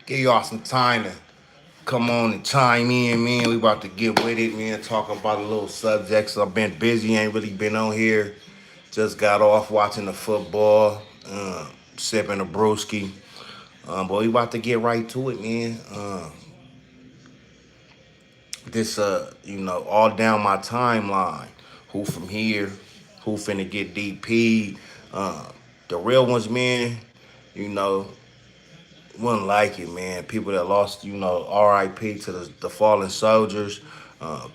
Give y'all some time to come on and chime in, man. We about to get with it, man. Talk about a little subjects. I've been busy, ain't really been on here. Just got off watching the football, sipping a brewski. But we about to get right to it, man. This, all down my timeline. Who from here? Who finna get DP? Uh, the real ones, man. You know, wouldn't like it, man. People that lost, R.I.P. to the fallen soldiers. Uh,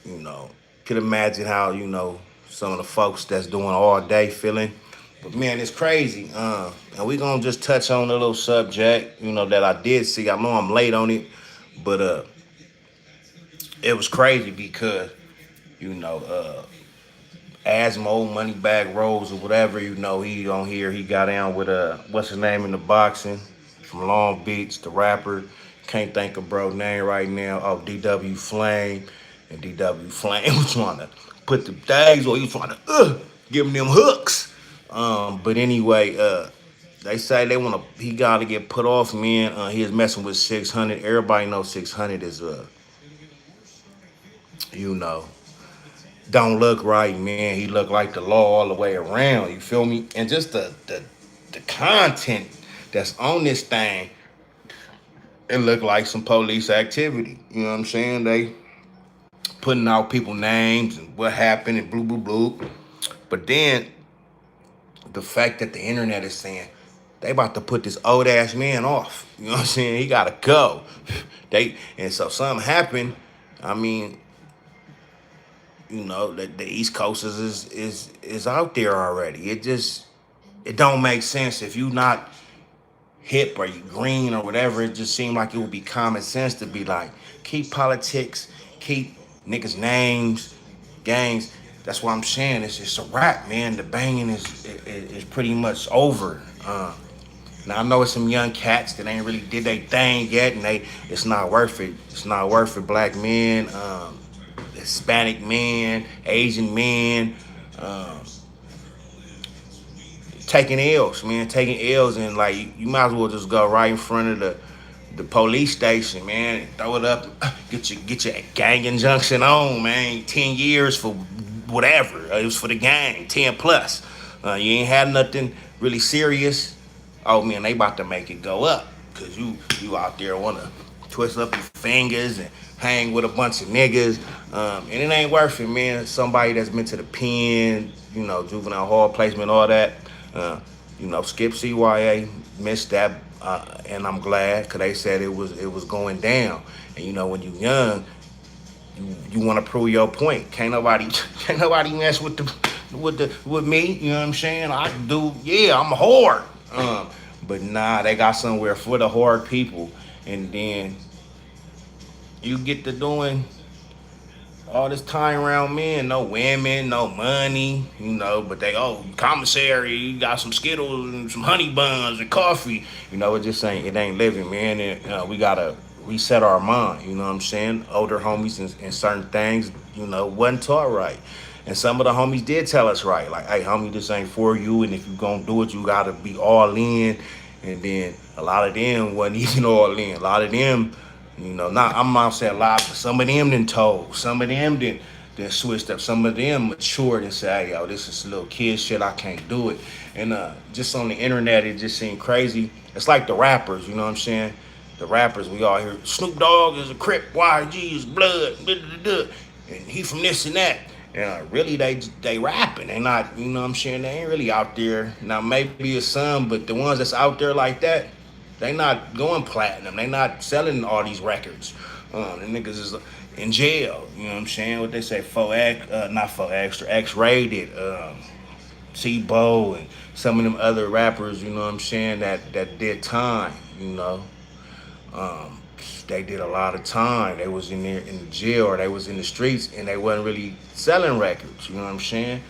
you know, could imagine how some of the folks that's doing all day feeling. But man, it's crazy. And we gonna just touch on a little subject, that I did see. I know I'm late on it, but it was crazy because you know, Asmo, Moneybagg Rose or whatever, he on here. He got down with what's his name in the boxing from Long Beach, the rapper. Can't think of bro name right now. Oh, DW Flame. And DW Flame was trying to put the dags or he was trying to give him them hooks. But anyway, they say he gotta get put off, man. He is messing with 600. Everybody knows 600 is you know, don't look right, man. He look like the law all the way around. You feel me? And just the content that's on this thing, it look like some police activity. You know what I'm saying? They putting out people names and what happened and blue blue blue. But then the fact that the internet is saying they about to put this old ass man off. You know what I'm saying? He gotta go. So something happened. I mean, the East Coast is out there already. It don't make sense if you not hip or you green or whatever. It just seemed like it would be common sense to be like, keep politics, keep niggas' names, gangs. That's what I'm saying. It's a wrap, man. The banging is pretty much over. Now I know it's some young cats that ain't really did their thing yet, and it's not worth it. It's not worth it. Black men, Hispanic men, Asian men, um, taking L's, man, taking L's, and like you might as well just go right in front of the police station, man, and throw it up, get your gang injunction on, man. 10 years for whatever. It was for the gang, 10 plus. You ain't had nothing really serious. Oh man, they about to make it go up because you out there wanna twist up your fingers and hang with a bunch of niggas, and it ain't worth it, man. Somebody that's been to the pen, juvenile hall placement, all that. Uh, skip CYA, missed that, and I'm glad because they said it was going down. And when you young, you want to prove your point. Can't nobody mess with me. You know what I'm saying? I do. Yeah, I'm a whore. But nah, they got somewhere for the hard people, and then you get to doing all this time around men, no women, no money, but commissary, you got some Skittles and some honey buns and coffee, it ain't living, man, and we gotta reset our mind, you know what I'm saying? Older homies and certain things, wasn't taught right. And some of the homies did tell us right, like, hey, homie, this ain't for you, and if you gonna do it, you gotta be all in. And then a lot of them wasn't even all in. A lot of them, not I'm not saying a lot, but some of them done told. Some of them then switched up. Some of them matured and said, hey, yo, this is little kid shit, I can't do it. And just on the internet, it just seemed crazy. It's like the rappers, you know what I'm saying? The rappers, we all hear, Snoop Dogg is a Crip, YG is blood, and he from this and that. And really, they rapping. They not, you know what I'm saying? They ain't really out there. Now, maybe it's some, but the ones that's out there like that, they not going platinum. They not selling all these records. The niggas is in jail. You know what I'm saying? What they say, 4X, not 4X, X-rated, T-Bow, and some of them other rappers, you know what I'm saying, that did time, Um, they did a lot of time. They was in there in the jail or they was in the streets and they wasn't really selling records. You know what I'm saying?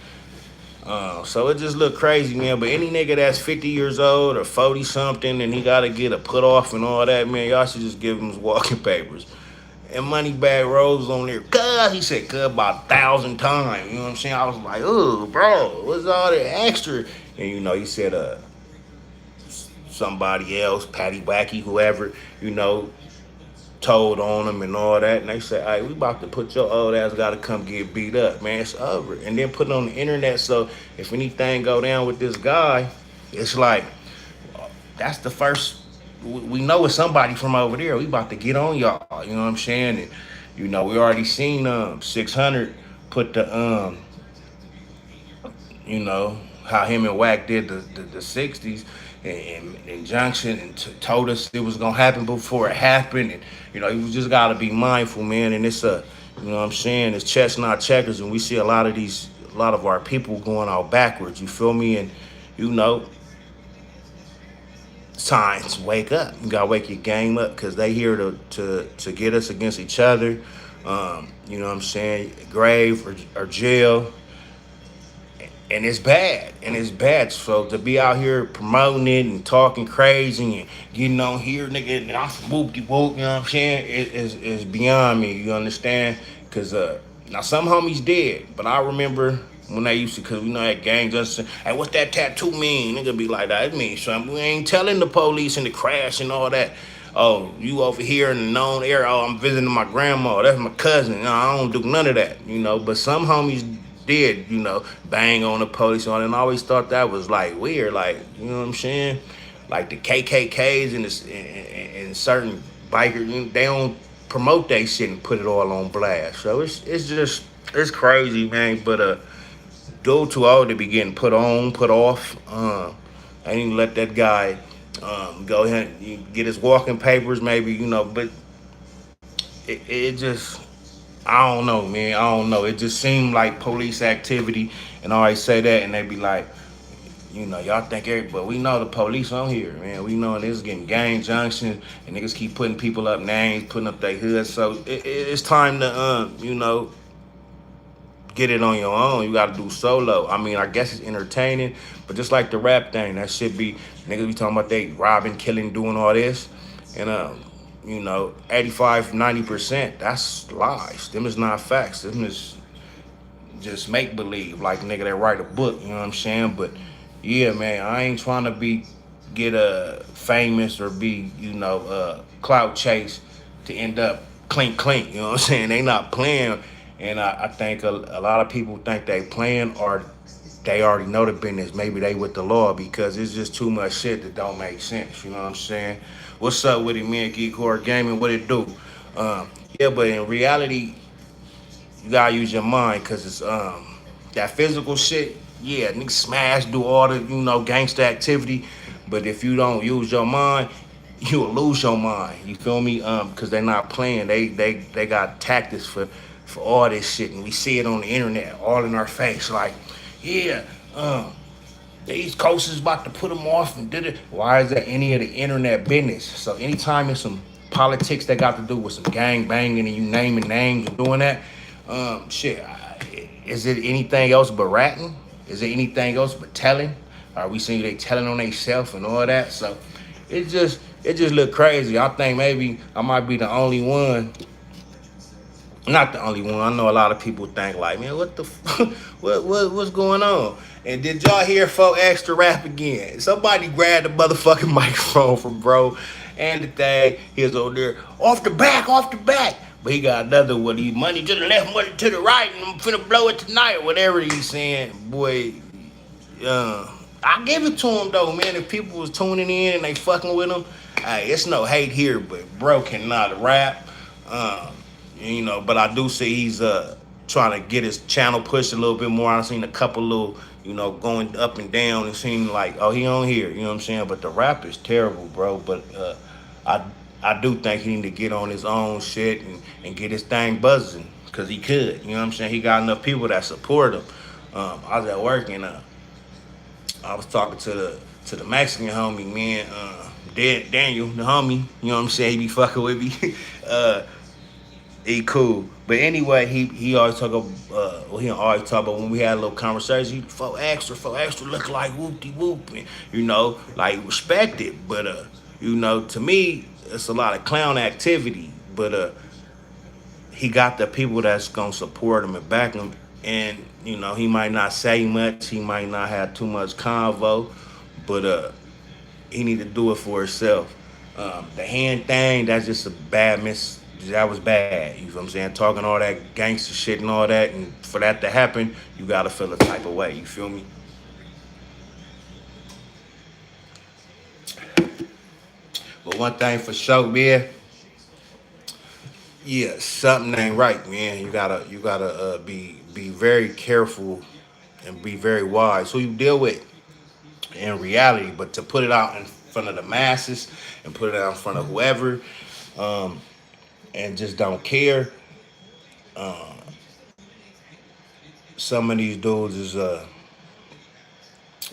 So it just looked crazy, man. But any nigga that's 50 years old or 40 something and he gotta get a put off and all that, man, y'all should just give him his walking papers. And Moneybagg Rose on there, cuz he said cuz about 1,000 times. You know what I'm saying? I was like, oh, bro, what's all that extra? And he said somebody else, Patty Wacky, whoever, you know, told on them and all that. And they say, hey, we about to put your old ass got to come get beat up, man. It's over. And then put it on the internet. So if anything go down with this guy, it's like, that's the first, we know it's somebody from over there. We about to get on y'all. You know what I'm saying? And, you know, we already seen 600 put you know, how him and Wack did the 60s and Junction and told us it was gonna happen before it happened. And you know, you just gotta be mindful, man. And it's you know what I'm saying, it's chestnut checkers, and we see a lot of our people going out backwards. You feel me? And you know, signs wake up. You gotta wake your game up because they here to get us against each other. You know what I'm saying? Grave or jail, and it's bad. So to be out here promoting it and talking crazy and getting on here, nigga, and I'm some whoop de whoop, you know what I'm saying? It's beyond me. You understand? Cause now some homies dead, but I remember when they used to, cause we know that gang just say, hey, what's that tattoo mean? Nigga be like, that it means something. We ain't telling the police and the crash and all that. Oh, you over here in the known area. Oh, I'm visiting my grandma. That's my cousin. No, I don't do none of that, you know. But some homies did, you know, bang on the police on it. And I always thought that was like weird, like, you know what I'm saying? Like the KKKs and certain bikers, you know, they don't promote that shit and put it all on blast. So it's just it's crazy, man. But dude too old to be getting put on, put off. I didn't even let that guy go ahead and get his walking papers, maybe, you know, but it just I don't know, man. I don't know. It just seemed like police activity, and I always say that, and they be like, you know, y'all think every, but we know the police on here, man. We know this is getting gang junction, and niggas keep putting people up names, putting up their hoods. So it's time to, you know, get it on your own. You got to do solo. I mean, I guess it's entertaining, but just like the rap thing, that should be niggas be talking about they robbing, killing, doing all this, and you know, 85, 90%, that's lies. Them is not facts. Them is just make believe, like nigga that write a book. You know what I'm saying? But yeah, man, I ain't trying to get famous or be, you know, clout chase to end up clink clink. You know what I'm saying? They not playing, and I think a lot of people think they playing or they already know the business. Maybe they with the law because it's just too much shit that don't make sense. You know what I'm saying? What's up with it, man? Geek Horror Gaming, what it do? Yeah, but in reality, you gotta use your mind because it's that physical shit. Yeah, niggas smash, do all the you know gangster activity, but if you don't use your mind, you will lose your mind. You feel me? Because they're not playing. They got tactics for all this shit, and we see it on the internet, all in our face. Like, yeah, the East Coast is about to put them off and did it. Why is that any of the internet business? So anytime it's some politics that got to do with some gang banging and you naming names and doing that, shit, is it anything else but ratting? Is it anything else but telling? Are we seeing they telling on themselves and all that? So it just look crazy. I think maybe I might be the only one. Not the only one. I know a lot of people think like, man, what the, what's going on? And did y'all hear 4Extra rap again? Somebody grabbed the motherfucking microphone from bro, and the thing he was over there off the back, off the back. But he got another one. He money to the left, money to the right, and I'm finna blow it tonight, or whatever he's saying. Boy, I give it to him though, man. If people was tuning in and they fucking with him, hey, it's no hate here, but bro cannot rap. You know, but I do see he's trying to get his channel pushed a little bit more. I've seen a couple little, you know, going up and down and seem like, oh, he on here, you know what I'm saying? But the rap is terrible, bro. But I do think he need to get on his own shit and get his thing buzzing, because he could, you know what I'm saying? He got enough people that support him. I was at work and I was talking to the Mexican homie, man, Daniel, the homie, you know what I'm saying? He be fucking with me. He cool. But anyway, he always talk about, well, he don't always talk about when we had a little conversation, 4Extra look like whoop-de-whoop, and, you know, like, respect it. But, you know, to me, it's a lot of clown activity. But he got the people that's going to support him and back him. And, you know, he might not say much. He might not have too much convo. But he need to do it for himself. The hand thing, that's just a bad miss. That was bad. You know what I'm saying? Talking all that gangster shit and all that, and for that to happen, you gotta feel a type of way. You feel me? But one thing for sure, man, yeah, something ain't right, man. You gotta be very careful and be very wise who you deal with in reality. But to put it out in front of the masses and put it out in front of whoever, and just don't care. Some of these dudes is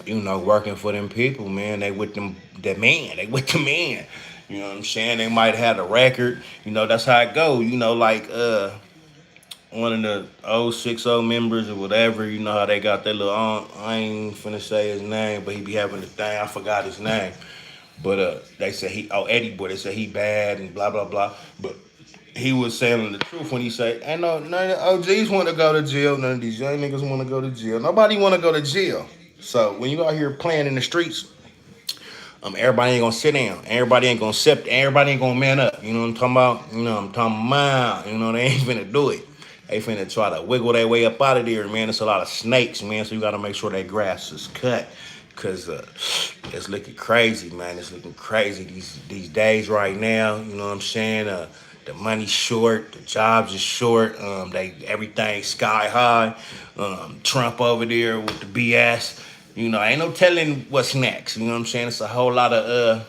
working for them people, man. They with them the man. They with the man. You know what I'm saying? They might have a record. That's how it go. Like one of the old 60 members or whatever, how they got that little I ain't finna say his name, but he be having the thing. I forgot his name. But they said Eddie boy, they said he bad and blah blah blah. But he was saying the truth when he said, ain't no none of the OGs want to go to jail, none of these young niggas want to go to jail. Nobody want to go to jail. So when you out here playing in the streets, everybody ain't gonna sit down. Everybody ain't gonna accept. Everybody ain't gonna man up. You know what I'm talking about? I'm talking about. They ain't finna do it. They finna try to wiggle their way up out of there, man. It's a lot of snakes, man. So you gotta make sure that grass is cut, cause it's looking crazy, man. It's looking crazy these days right now. You know what I'm saying? The money's short, the jobs is short. They everything sky high. Trump over there with the BS. Ain't no telling what's next. You know what I'm saying? It's a whole lot of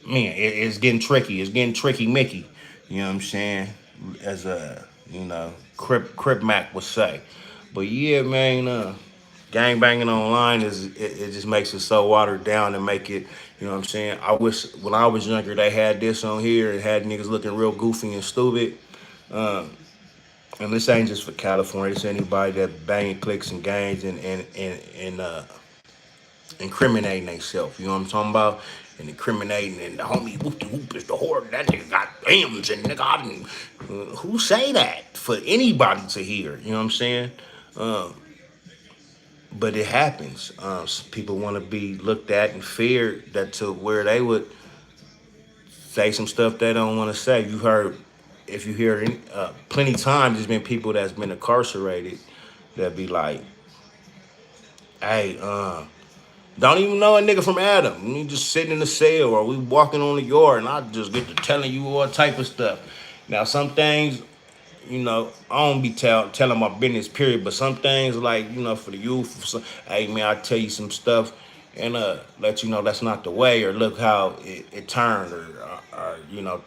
man. It's getting tricky. It's getting tricky, Mickey. You know what I'm saying? As Crip Mac would say. But yeah, man. Gang banging online it just makes it so watered down and make it. You know what I'm saying? I wish when I was younger they had this on here and had niggas looking real goofy and stupid. And this ain't just for California. It's anybody that banging clicks and gangs and incriminating themselves. You know what I'm talking about? And incriminating and the homie whoop de whoop is the whore. That nigga got M's and nigga I didn't. Who say that for anybody to hear? You know what I'm saying? But it happens. People want to be looked at and feared that to where they would say some stuff they don't want to say. If you hear it, plenty times, there's been people that's been incarcerated that be like, hey, don't even know a nigga from Adam. We just sitting in the cell or we walking on the yard and I just get to telling you all type of stuff. Now, some things, I don't be telling my business, period. But some things like, for the youth, hey, man, I tell you some stuff and let you know that's not the way or look how it turned or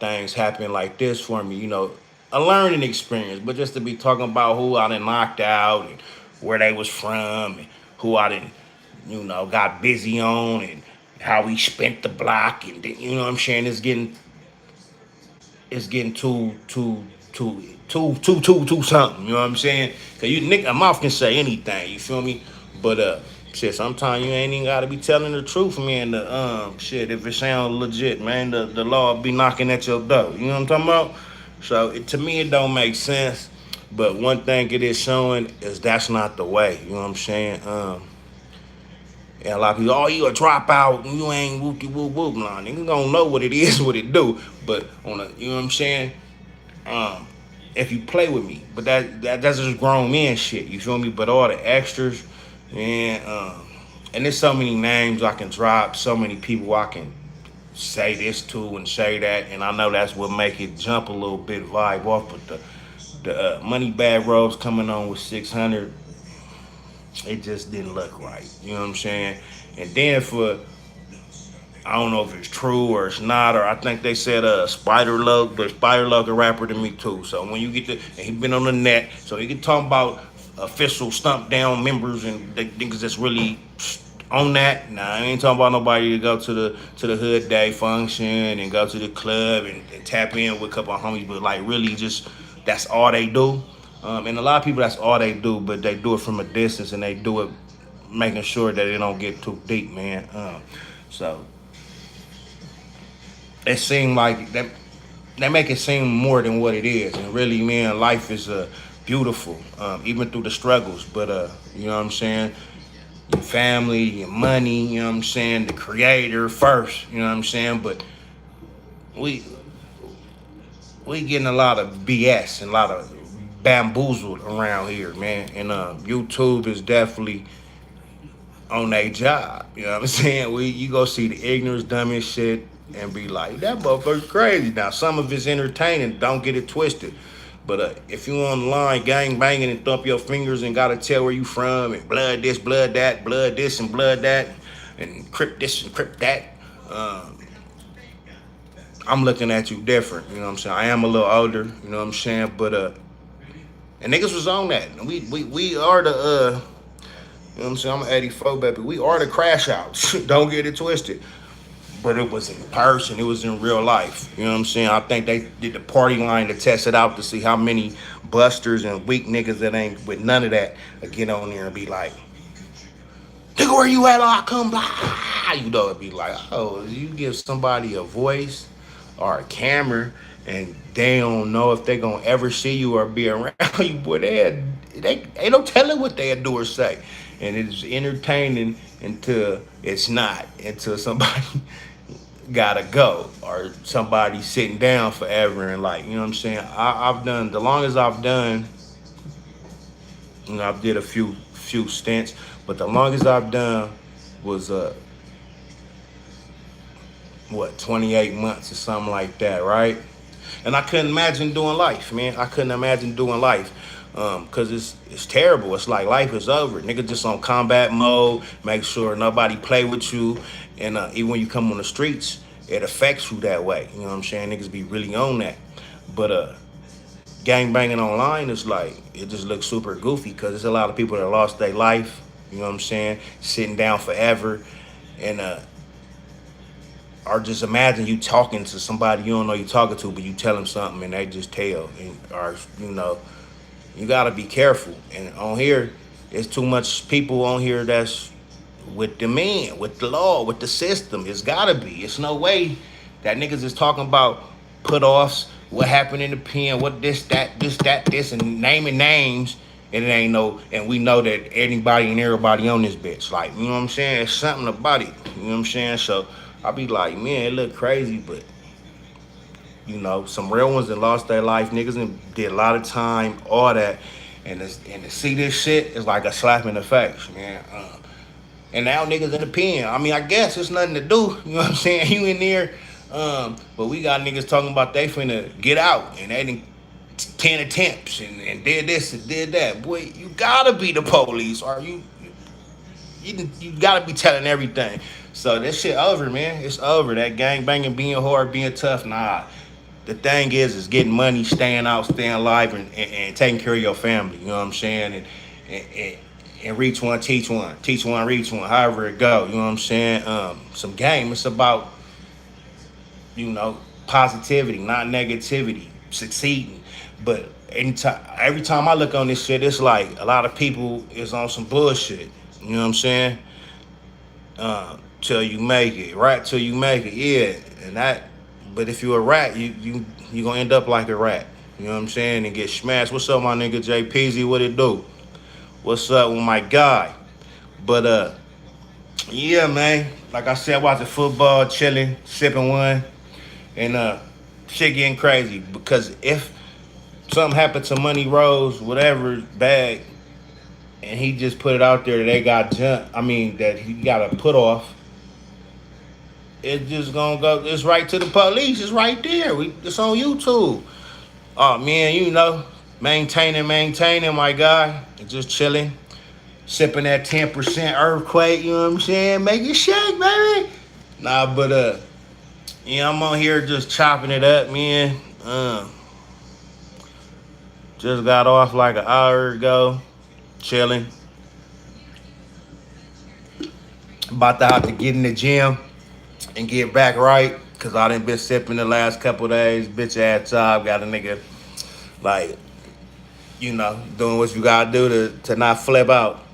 things happen like this for me, a learning experience. But just to be talking about who I done knocked out and where they was from and who I done, got busy on and how we spent the block and what I'm saying, it's getting too something. You know what I'm saying? Cause a mouth can say anything. You feel me? But shit, sometimes you ain't even gotta be telling the truth, man. The shit, if it sounds legit, man, the law be knocking at your door. You know what I'm talking about? So to me, it don't make sense. But one thing it is showing is that's not the way. You know what I'm saying? And a lot of people, oh, you a dropout, and you ain't whoopty whoop whoop. Nah, nigga don't know what it is, what it do. But you know what I'm saying? If you play with me, but that's just grown man shit. You feel me? But all the extras, man, and there's so many names I can drop, so many people I can say this to and say that, and I know that's what make it jump a little bit, vibe off. But the money bag robes coming on with 600, it just didn't look right. You know what I'm saying? And then I don't know if it's true or it's not, or I think they said Spider Lug, but Spider Lug a rapper to me too. So when you get and he been on the net, so he can talk about official stump down members and the niggas that's really on that. Nah, I ain't talking about nobody to go to the hood day function and go to the club and tap in with a couple of homies, but like really just that's all they do. And a lot of people that's all they do, but they do it from a distance and they do it making sure that it don't get too deep, man. So it seemed like that they make it seem more than what it is, and really, man, life is beautiful, even through the struggles. But you know what I'm saying? your family, your money, you know what I'm saying, the creator first, you know what I'm saying? But we we getting a lot of BS and a lot of bamboozled around here, man. And YouTube is definitely on their job. You know what I'm saying? You go see the ignorance, dumbest shit and be like, that motherfucker's crazy. Now some of it's entertaining, don't get it twisted. But if you on the line gang banging and thump your fingers and gotta tell where you from and blood this, blood that, blood this and blood that, and crypt this and crypt that, um, I'm looking at you different. You know what I'm saying? I am a little older. You know what I'm saying? But and niggas was on that. We are the you know what I'm saying? I'm an 84 baby. We are the crash outs. Don't get it twisted. But it was in person. It was in real life. You know what I'm saying? I think they did the party line to test it out to see how many busters and weak niggas that ain't with none of that get on there and be like, nigga, where you at? Oh, I come by. You know, it'd be like, oh, you give somebody a voice or a camera and they don't know if they gonna ever see you or be around you, boy, they ain't no telling what they'll do or say. And it's entertaining until it's not, until somebody gotta go or somebody sitting down forever and like, you know what I'm saying? I've done the longest I've done, you know, I did a few stints, but the longest I've done was 28 months or something like that, right? And I couldn't imagine doing life, man. I couldn't imagine doing life. Cause it's terrible. It's like life is over. Nigga just on combat mode, make sure nobody play with you. And even when you come on the streets, it affects you that way. You know what I'm saying? Niggas be really on that. But gang banging online is like, it just looks super goofy because there's a lot of people that lost their life, you know what I'm saying, sitting down forever. And or just imagine you talking to somebody you don't know you're talking to, but you tell them something and they just tell. And, or, you know, you gotta be careful. And on here, there's too much people on here that's with the man, with the law, with the system. It's gotta be. It's no way that niggas is talking about put offs, what happened in the pen, what this, and naming names, and it ain't no, and we know that anybody and everybody on this bitch. Like, you know what I'm saying? It's something about it. You know what I'm saying? So I be like, man, it look crazy, but you know, some real ones that lost their life, niggas and did a lot of time, all that, and to see this shit is like a slap in the face, man. And now niggas in the pen. I mean, I guess it's nothing to do. You know what I'm saying? You in there, but we got niggas talking about they finna get out and they done 10 attempts and did this and did that. Boy, you gotta be the police, or you gotta be telling everything. So that shit over, man. It's over. That gang banging, being hard, being tough, nah. The thing is getting money, staying out, staying alive, and taking care of your family. You know what I'm saying? And reach one, teach one, reach one. However it go. You know what I'm saying? Some game. It's about, you know, positivity, not negativity, succeeding. But every time I look on this shit, it's like a lot of people is on some bullshit. You know what I'm saying? Till you make it, right? Till you make it, yeah. And that, but if you're a rat, you gonna end up like a rat. You know what I'm saying? And get smashed. What's up, my nigga Jay Peasy? What it do? What's up with my guy? But yeah, man. Like I said, watching football, chilling, sipping one, and shit getting crazy. Because if something happened to Money Rose, whatever bag, and he just put it out there that they got jumped. I mean that he got a put off. It's just gonna go. It's right to the police. It's right there. It's on YouTube. Oh man, you know, maintaining, my guy, and just chilling, sipping that 10% earthquake. You know what I'm saying? Make it shake, baby. Nah, but yeah, I'm on here just chopping it up, man. Just got off like an hour ago, chilling. About to have to get in the gym and get back right, cause I done been sipping the last couple of days. Bitch ass job, got a nigga like, you know, doing what you gotta do to not flip out.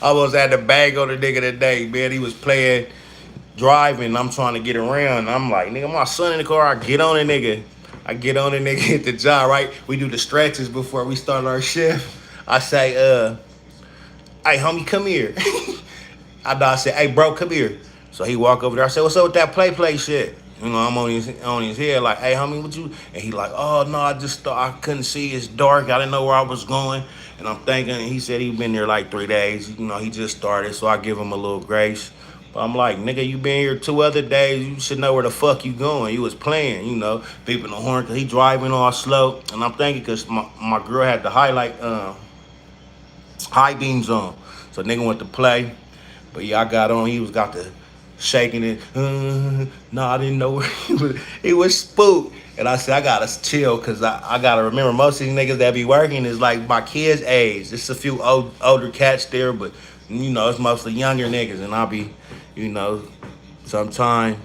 Almost had to bang on the nigga today, man. He was playing, driving. I'm trying to get around. I'm like, nigga, my son in the car. I get on the nigga. At the job, right? We do the stretches before we start our shift. I say, Hey, homie, come here. I said, hey, bro, come here. So he walk over there. I said, what's up with that play shit? You know, I'm on his head like, hey, homie, what you? And he like, oh no, I just thought I couldn't see. It's dark. I didn't know where I was going. And I'm thinking, he said he been there like 3 days. You know, he just started, so I give him a little grace. But I'm like, nigga, you been here 2 other days. You should know where the fuck you going. You was playing, you know, beeping the horn because he driving all slow. And I'm thinking because my girl had the highlight high beams on. So nigga went to play. But yeah, I got on. He was got the shaking it. No, I didn't know where he was. He was spooked. And I said, I gotta chill because I gotta remember most of these niggas that be working is like my kids' age. There's a few older cats there, but you know, it's mostly younger niggas. And I be, you know, sometimes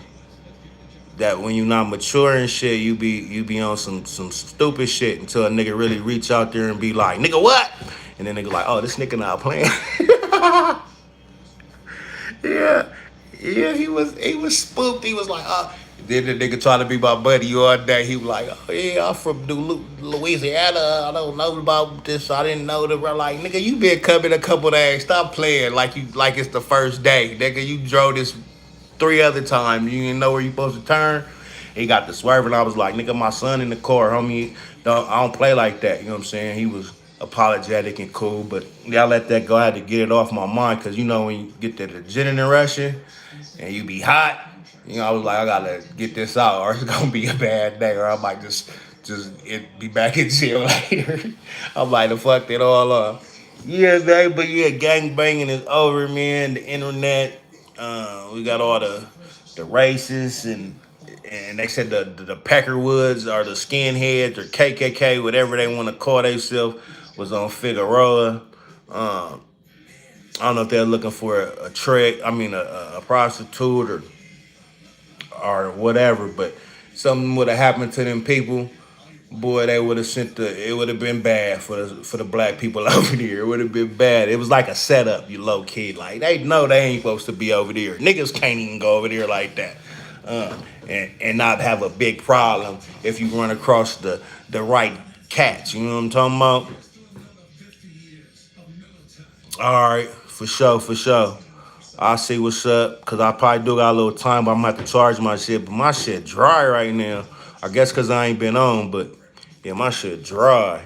that when you not mature and shit, you be on some stupid shit until a nigga really reach out there and be like, nigga, what? And then nigga like, oh, this nigga not playing. Yeah, yeah, he was spooked. He was like, Then the nigga trying to be my buddy all day. He was like, oh yeah, I'm from Louisiana. I don't know about this. I didn't know that. Bro, like, nigga, you been coming a couple days. Stop playing like it's the first day, nigga. You drove this 3 other times. You didn't know where you supposed to turn. He got the swerve, and I was like, nigga, my son in the car, homie. I don't play like that. You know what I'm saying? He was apologetic and cool, but yeah, I let that go. I had to get it off my mind because you know when you get that adrenaline rushing and you be hot, you know, I was like, I gotta get this out, or it's gonna be a bad day, or I might just be back in jail later. I might have fucked it all up. Yeah, babe, but yeah, gang banging is over, man. The internet, we got all the racists and they said the Peckerwoods or the skinheads or KKK, whatever they want to call themselves, was on Figueroa. Um, I don't know if they're looking for a trick. I mean, a prostitute or whatever, but something would have happened to them people. Boy, they would have sent the. It would have been bad for the black people over there. It would have been bad. It was like a setup, you low key. Like they know they ain't supposed to be over there. Niggas can't even go over there like that, and not have a big problem if you run across the right cats. You know what I'm talking about? All right, for sure, for sure. I'll see what's up, cause I probably do got a little time, but I'm gonna have to charge my shit. But my shit dry right now. I guess cause I ain't been on, but yeah, my shit dry.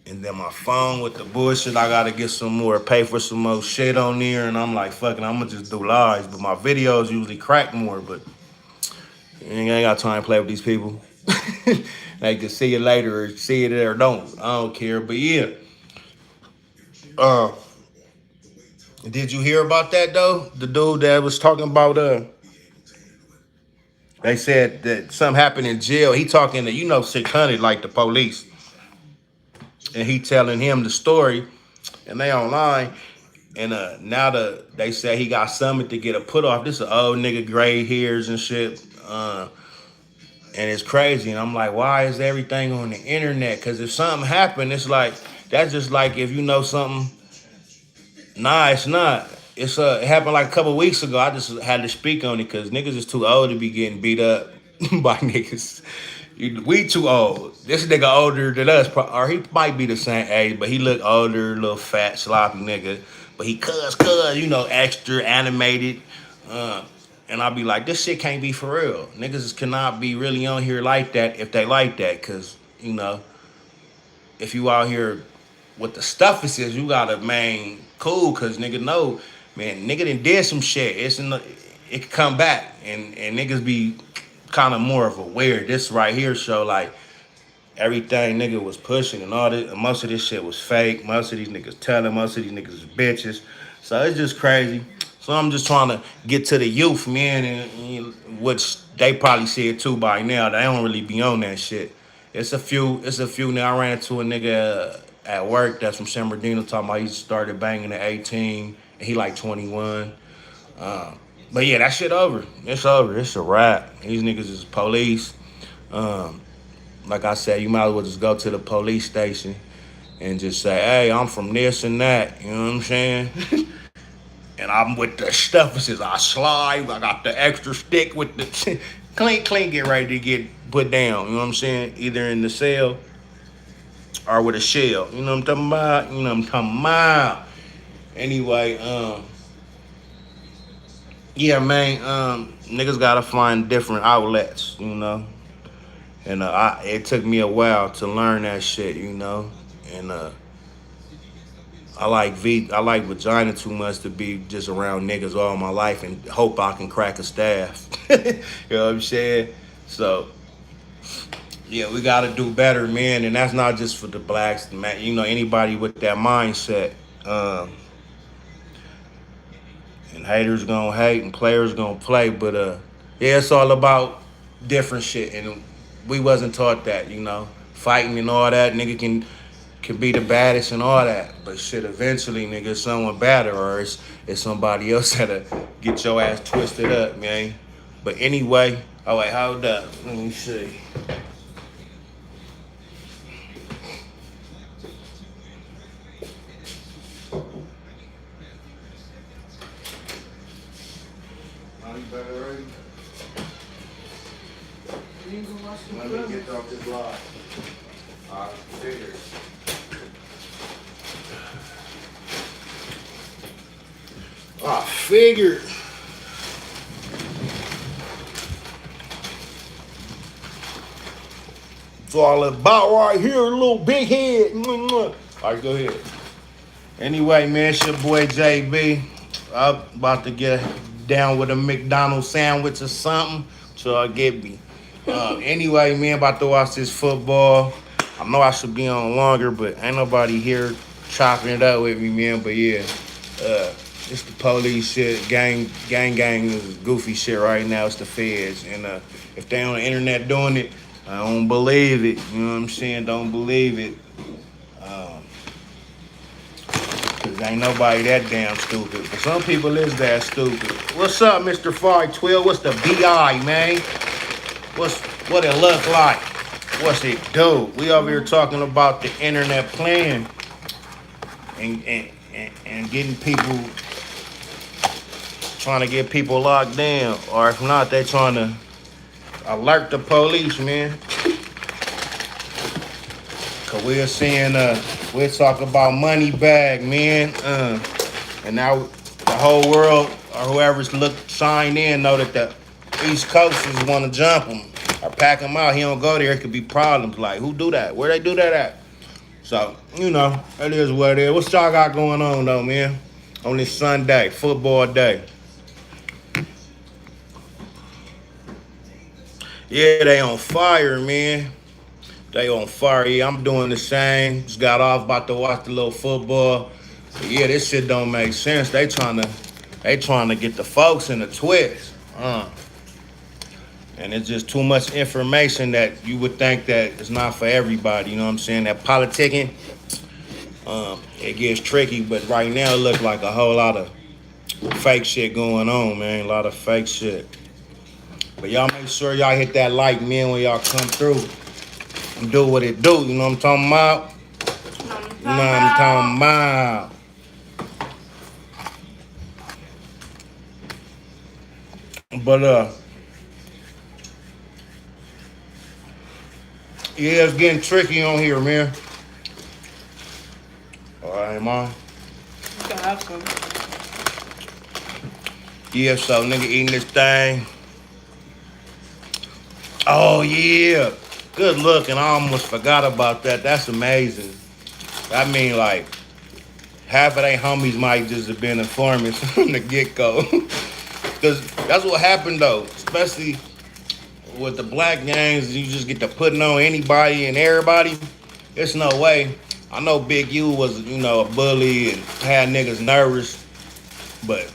And then my phone with the bullshit, I gotta get some more, pay for some more shit on there. And I'm like, fucking, I'm gonna just do lives. But my videos usually crack more, but I ain't got time to play with these people. They can see it later or see it or don't. I don't care. But yeah. Uh, did you hear about that though? The dude that was talking about they said that something happened in jail. He talking to 600 like the police, and he telling him the story, and they online. And now they say he got summoned to get a put off. This is an old nigga, gray hairs and shit. And it's crazy. And I'm like, why is everything on the internet? Because if something happened, it's like that's just like if you know something. Nah, it's not. It happened like a couple weeks ago. I just had to speak on it because niggas is too old to be getting beat up by niggas. We too old. This nigga older than us, or he might be the same age, but he look older, little fat, sloppy nigga. But he extra animated. Uh, and I'll be like, this shit can't be for real. Niggas cannot be really on here like that if they like that, cause if you out here what the stuff is, you gotta man cool, cause nigga know, man, nigga done did some shit. It can come back, and niggas be kind of more of aware. This right here show like everything nigga was pushing and all this. Most of this shit was fake. Most of these niggas telling. Most of these niggas is bitches. So it's just crazy. So I'm just trying to get to the youth, man, and which they probably see it too by now. They don't really be on that shit. It's a few now. I ran into a nigga at work that's from San Bernardino talking about he started banging at 18 and he like 21. But yeah, that shit over. It's over. It's a wrap. These niggas is police. Um, like I said, you might as well just go to the police station and just say, hey, I'm from this and that. You know what I'm saying? And I'm with the stuff. It says I slide. I got the extra stick with the clink, clink, get ready to get put down. You know what I'm saying? Either in the cell or with a shell. You know what I'm talking about? You know what I'm talking about. Anyway, yeah, man, niggas gotta find different outlets, you know. And it took me a while to learn that shit, you know. And I like vagina too much to be just around niggas all my life and hope I can crack a staff. You know what I'm saying? So yeah, we gotta do better, man. And that's not just for the blacks, man. You know, anybody with that mindset. Um, and haters gonna hate and players gonna play, but yeah, it's all about different shit. And we wasn't taught that, you know. Fighting and all that, nigga can be the baddest and all that. But shit, eventually, nigga, it's someone better or it's somebody else that'll get your ass twisted up, man. But anyway, oh wait, hold up. Let me see. Oh, you better already? Let me get off this live. I figured. I figured. It's all about right here, little big head. All right, go ahead. Anyway, man, it's your boy JB. I'm about to get down with a McDonald's sandwich or something. So I get me. Anyway, man, about to watch this football. I know I should be on longer, but ain't nobody here chopping it up with me, man. But yeah, it's the police shit. Gang is goofy shit right now. It's the feds. And if they on the internet doing it, I don't believe it. You know what I'm saying? Don't believe it. Cause ain't nobody that damn stupid. But some people is that stupid. What's up, Mr. 512? What's the BI, man? What it look like? What's it do? We over here talking about the internet playing and getting people, trying to get people locked down. Or if not, they trying to alert the police, man. Cause we're seeing we're talking about moneybagg, man. And now the whole world or whoever's signed in know that the East Coasters want to jump him or pack him out. He don't go there. It could be problems. Like, who do that? Where they do that at? So, you know, it is what it is. What y'all got going on, though, man? On this Sunday, football day. Yeah, they on fire, man. They on fire. Yeah, I'm doing the same. Just got off, about to watch the little football. But yeah, this shit don't make sense. They trying to get the folks in the twist. And it's just too much information that you would think that it's not for everybody. You know what I'm saying? That politicking, it gets tricky. But right now, it looks like a whole lot of fake shit going on, man. A lot of fake shit. But y'all make sure y'all hit that like, man, when y'all come through and do what it do. You know what I'm talking about? You know what I'm talking about? But yeah, it's getting tricky on here, man. All right, man. You can have some. Yeah, so nigga eating this thing. Oh yeah, good looking. I almost forgot about that. That's amazing. I mean, like, half of they homies might just have been informants from the get-go. Because that's what happened, though. Especially with the black gangs, you just get to putting on anybody and everybody. There's no way. I know Big U was, you know, a bully and had niggas nervous. But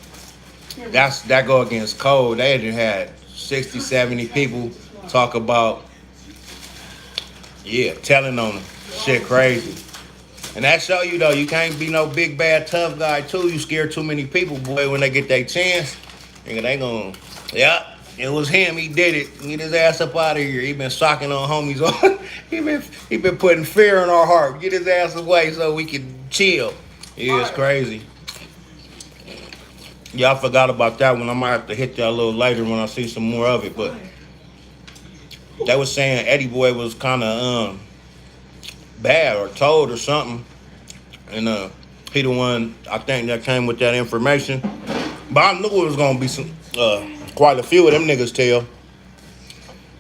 that go against code. They had 60, 70 people talk about, yeah, telling on them. Shit crazy. And that show you, though, you can't be no big, bad, tough guy, too. You scare too many people, boy, when they get their chance. Nigga, they gon', yeah, it was him. He did it. Get his ass up out of here. He been socking on homies. he been putting fear in our heart. Get his ass away so we can chill. Yeah, it's crazy. Yeah, I forgot about that one. I might have to hit that a little later when I see some more of it. But they was saying Eddie Boy was kind of bad or told or something. And he the one I think that came with that information. But I knew it was gonna be some quite a few of them niggas tell.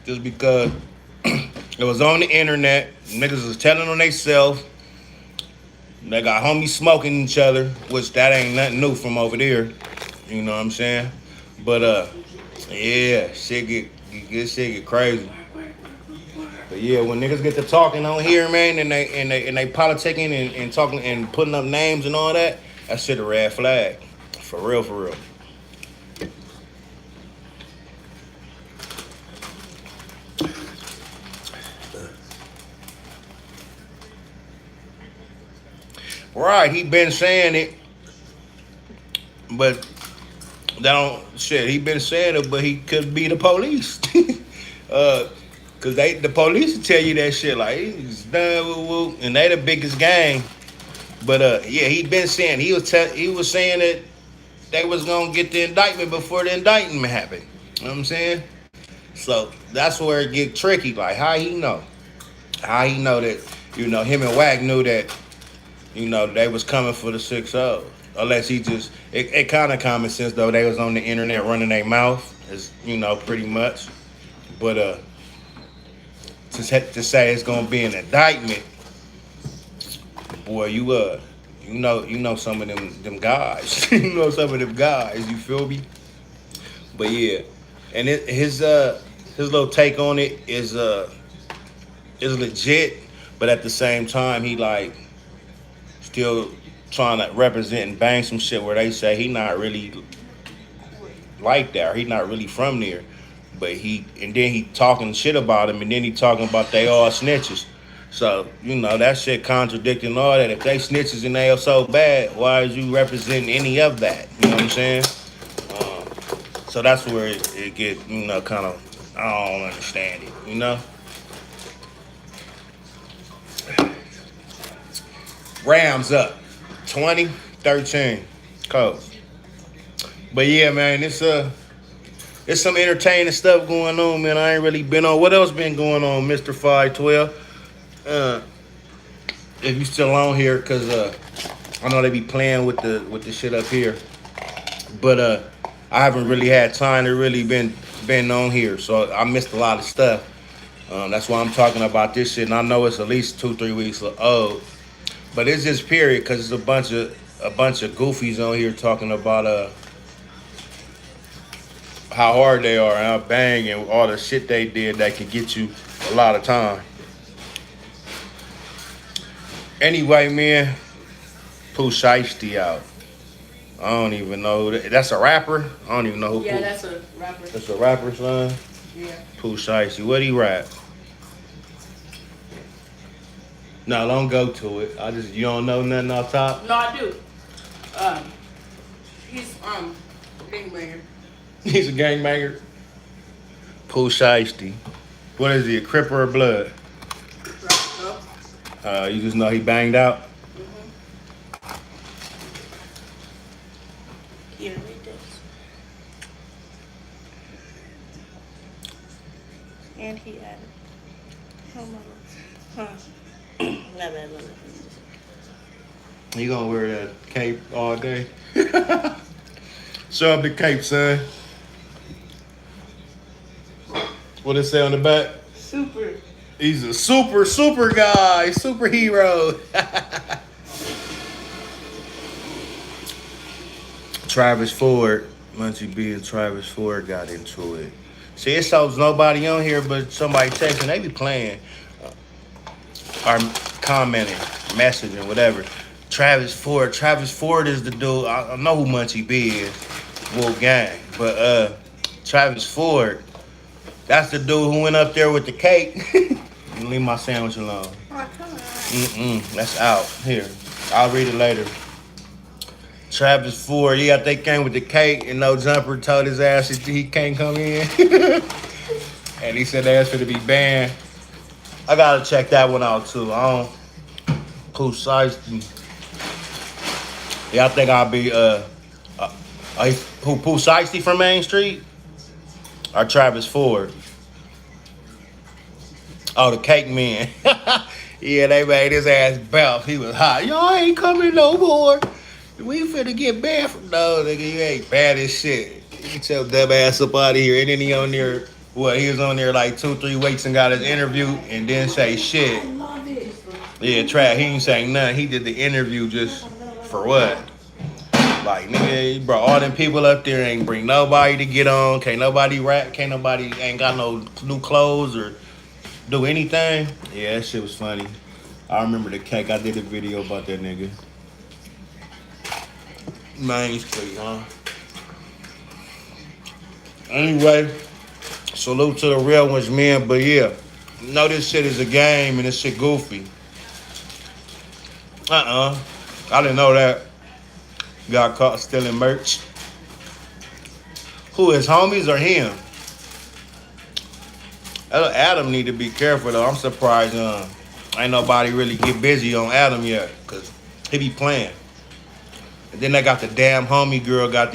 Just because it was on the internet, niggas was telling on themselves. They got homies smoking each other, which that ain't nothing new from over there. You know what I'm saying? But yeah, shit get crazy. But yeah, when niggas get to talking on here, man, and they politicking and talking and putting up names and all that, that shit a red flag. For real, for real. Right, he been saying it, but that don't shit. He been saying it, but he could be the police. Cause the police will tell you that shit like he's done and they the biggest gang. But yeah, he been saying he was saying that they was gonna get the indictment before the indictment happened. You know what I'm saying? So that's where it get tricky. Like how he know? How he know that him and Wack knew that they was coming for the 6-0. Unless he just it kind of common sense though. They was on the internet running their mouth, is pretty much. But to say it's gonna be an indictment, boy, you know some of them guys. You know some of them guys. You feel me? But yeah, and his little take on it is legit, but at the same time he like still trying to represent and bang some shit where they say he not really like that or he not really from there. But then he talking shit about him and then he talking about they all snitches. So, that shit contradicting all that. If they snitches and they are so bad, why is you representing any of that? You know what I'm saying? So that's where it get, kind of, I don't understand it. Rams up 20-13 Colts. But yeah, man, it's some entertaining stuff going on, man. I ain't really been on. What else been going on, Mr. 512? If you still on here, cause I know they be playing with the shit up here, but I haven't really had time to really been on here, so I missed a lot of stuff. That's why I'm talking about this shit, and I know it's at least 2-3 weeks old. But it's just period, cause it's a bunch of goofies on here talking about how hard they are and how bang and all the shit they did that can get you a lot of time. Anyway, man, Pooh Shiesty out. I don't even know who that's a rapper. I don't even know who. Yeah, Pooh. that's a rapper. That's a rapper, son. Yeah. Pooh Shiesty. What he rap? No, don't go to it. You don't know nothing off top. No, I do. He's gangbanger. He's a gangbanger. Pooh Shiesty. What is he? A Crip or a Blood? You just know he banged out. Here, read this. And he added. Oh my God. Huh. Not bad, not bad. You gonna wear that cape all day? Show up the cape, son. What it say on the back? Super. He's a super guy, superhero. Travis Ford, Muncie B and Travis Ford got into it. See, it shows nobody on here but somebody texting. They be playing or commenting, messaging, whatever. Travis Ford is the dude. I know who Muncie B is, Wolf Gang. But Travis Ford, that's the dude who went up there with the cake. Leave my sandwich alone. Oh, come on. That's out. Here, I'll read it later. Travis Ford, they came with the cake and no jumper told his ass he can't come in. And he said they asked for to be banned. I gotta check that one out too. I don't Pooh Shiesty. Yeah, I think I'll be Pooh Shiesty from Main Street? Or Travis Ford? Oh, the cake man. Yeah, they made his ass bounce. He was hot. Y'all ain't coming no more. We finna get banned from no nigga. You ain't bad as shit. Get your dumb ass up out of here. And then he on there. What, he was on there like 2-3 weeks and got his interview and didn't say shit. Yeah, Trap. He ain't saying nothing. He did the interview just for what? Like, nigga, he brought all them people up there, ain't bring nobody to get on. Can't nobody rap. Can't nobody, ain't got no new clothes or do anything. Yeah, that shit was funny. I remember the cake. I did a video about that nigga. Main Street, huh? Anyway, salute to the real ones, man. But yeah, know this shit is a game and this shit goofy. I didn't know that. Got caught stealing merch. Who, his homies or him? Adam need to be careful though. I'm surprised ain't nobody really get busy on Adam yet, cause he be playing. And then they got the damn homie girl got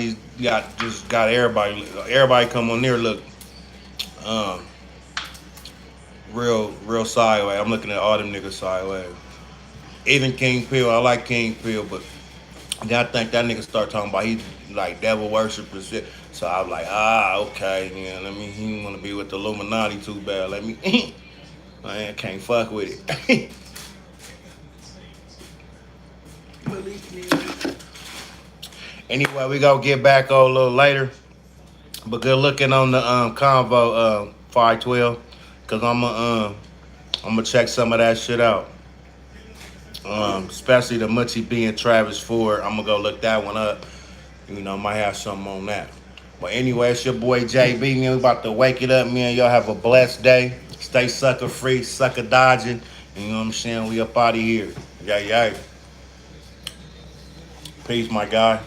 everybody come on there look um real sideways. I'm looking at all them niggas sideways. Even King Pill, I like King Pill, but then I think that nigga start talking about he like devil worship and shit. So I was like, okay, yeah, he didn't want to be with the Illuminati too bad. I can't fuck with it. Anyway, we gonna get back on a little later. But good looking on the convo 512. Cause I'm gonna check some of that shit out. Especially the Mutty B and Travis Ford. I'm gonna go look that one up. You know, might have something on that. But anyway, it's your boy JB. Man, we about to wake it up, man. Y'all have a blessed day. Stay sucker free, sucker dodging. You know what I'm saying? We up out of here. Yeah. Peace, my guy.